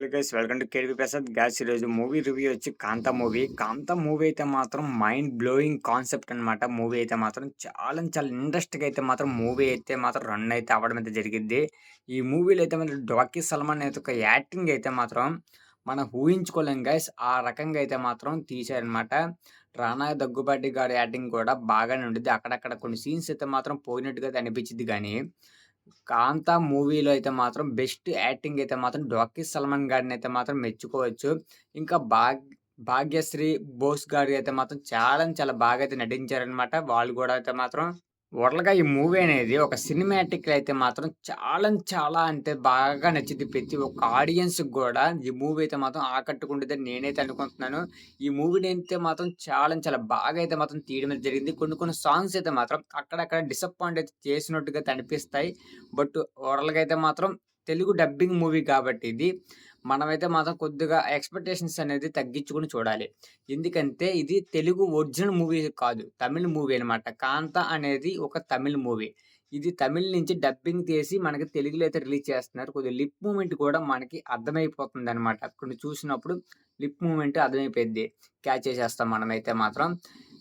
Hello guys, welcome to కేడిపి Prasad. Gas ఈరోజు movie review వచ్చి కాంతా movie. కాంతా movie అయితే మాత్రం మైండ్ బ్లోయింగ్ కాన్సెప్ట్ అనమాట. మూవీ అయితే మాత్రం చాలా చాలా ఇంట్రెస్ట్గా అయితే మాత్రం మూవీ అయితే మాత్రం రన్ అయితే అవ్వడం అయితే జరిగింది. ఈ మూవీలో అయితే మాత్రం డాకీ సల్మాన్ అయితే ఒక యాక్టింగ్ అయితే మాత్రం మనం ఊహించుకోలేం గైస్. ఆ రకంగా అయితే మాత్రం తీశారనమాట. రానా దగ్గుబాటి గారి యాక్టింగ్ కూడా బాగానే ఉండిద్ది. అక్కడక్కడ కొన్ని సీన్స్ అయితే మాత్రం పోయినట్టుగా అయితే అనిపించిద్ది కానీ 'కాంతా' మూవీలో అయితే మాత్రం బెస్ట్ యాక్టింగ్ అయితే మాత్రం 'డాకీ సల్మాన్' గారినైతే మాత్రం మెచ్చుకోవచ్చు. ఇంకా 'భాగ్యశ్రీ బోస్' గారు అయితే మాత్రం చాలా చాలా బాగా అయితే నటించారనమాట. వాళ్ళు గూడా అయితే మాత్రం ఓవరాల్‌గా ఈ మూవీ అనేది ఒక సినిమాటిక్‌లో అయితే మాత్రం చాలా అంటే బాగా నచ్చిద్ది. ప్రతి ఒక్క ఆడియన్స్‌కి గూడా ఈ మూవీ అయితే మాత్రం ఆకట్టుకుండిద్దని నేనైతే అనుకుంటున్నాను. ఈ మూవీనైతే మాత్రం చాలా బాగా అయితే మాత్రం తీయడం అయితే జరిగింది. కొన్ని సాంగ్స్ అయితే మాత్రం అక్కడక్కడ డిసప్పాయింట్ అయితే చేసినట్టుగా అయితే అనిపిస్తాయి. బట్ ఓవరాల్‌గా అయితే మాత్రం తెలుగు డబ్బింగ్ మూవీ కాబట్టి ఇది. మనమైతే మాత్రం కొద్దిగా ఎక్స్‌పెక్టేషన్స్ అనేది తగ్గించుకొని చూడాలి. ఎందుకంటే ఇది తెలుగు ఒరిజినల్ మూవీ కాదు. తమిళ్ మూవీ అనమాట. 'కాంతా' అనేది ఒక తమిళ్ మూవీ. ఇది తమిళ్ నుంచి డబ్బింగ్ తీసి మనకి తెలుగులో అయితే రిలీజ్ చేస్తున్నారు. కొద్దిగా లిప్ మూవ్‌మెంట్ కూడా మనకి అర్థమైపోతుందనమాట. కొన్ని చూసినప్పుడు లిప్ మూవ్‌మెంట్ అర్థమైపోయిద్ది. క్యాచ్ చేసేస్తాం మనమైతే మాత్రం.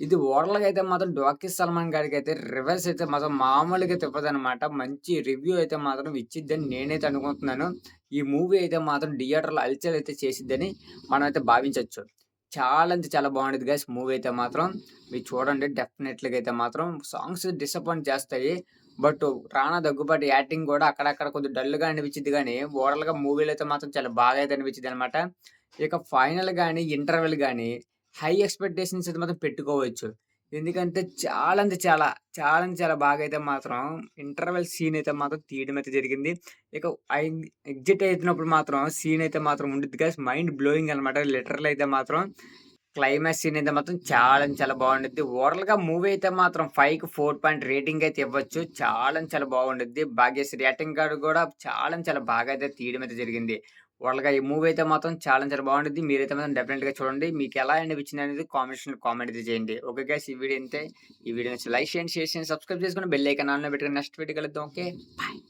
ఇది ఓవరాల్‌గా అయితే మాత్రం 'డాకీ సల్మాన్' గారికైతే రివర్స్ అయితే మాత్రం మామూలుగా తిప్పదనమాట. మంచి రివ్యూ అయితే మాత్రం ఇచ్చిద్దని నేనైతే అనుకుంటున్నాను. ఈ మూవీ అయితే మాత్రం థియేటర్‌లో హల్చల్ అయితే చేసిద్దని మనమైతే భావించొచ్చు. చాలా అంటే చాలా బాగుండిద్ది గైస్ మూవీ అయితే మాత్రం. మీరు చూడండి డెఫినెట్‌లీగా అయితే మాత్రం సాంగ్స్ డిసప్పాయింట్ చేస్తాయి. బట్ 'రానా దగ్గుబాటి' యాక్టింగ్ గూడా అక్కడక్కడ కొద్దిగా డల్‌గా అనిపించిద్ది గానీ, ఓవరాల్‌గా మూవీలో అయితే మాత్రం చాలా బాగా అయితే అనిపించిద్దనమాట. ఇక ఫైనల్ గాని, ఇంటర్వెల్ గాని హై ఎక్స్‌పెక్టేషన్స్ అయితే మాత్రం పెట్టుకోవచ్చు. ఎందుకంటే చాలా బాగా అయితే మాత్రం ఇంటర్వెల్ సీన్ అయితే మాత్రం తీయడం అయితే జరిగింది. ఇక ఐ ఎగ్జిట్ అయితున్నప్పుడు మాత్రం సీన్ అయితే మాత్రం ఉండిద్ది గైస్. మైండ్ బ్లోయింగ్ అనమాట. లిటరల్ అయితే మాత్రం క్లైమాక్స్ సీన్ అయితే మాత్రం చాలా బాగుండిద్ది. ఓవరాల్‌గా మూవీ అయితే మాత్రం 5కి 4 పాయింట్ రేటింగ్ అయితే ఇవ్వచ్చు. చాలా బాగుండిద్ది. భాగ్యశ్రీ యాక్టింగ్ గారు కూడా చాలా బాగా అయితే తీయడం అయితే జరిగింది. ఓవరాల్‌గా ఈ మూవీ అయితే మాత్రం చాలా బాగుండిద్ది. మీరైతే మాత్రం డెఫినిట్‌గా చూడండి. మీకెలా అనిపించిందనేది కామెంట్ అయితే చేయండి. ఓకే గైస్, ఈ వీడియో ఇంతే. ఈ వీడియో నచ్చితే లైక్ చేయండి, షేర్ చేయండి, సబ్స్క్రైబ్ చేసుకొని బెల్ ఐకాన్ ఆన్‌లో పెట్టుకొని నెక్స్ట్ వీడియో కలుద్దాం. ఓకే. బాయ్.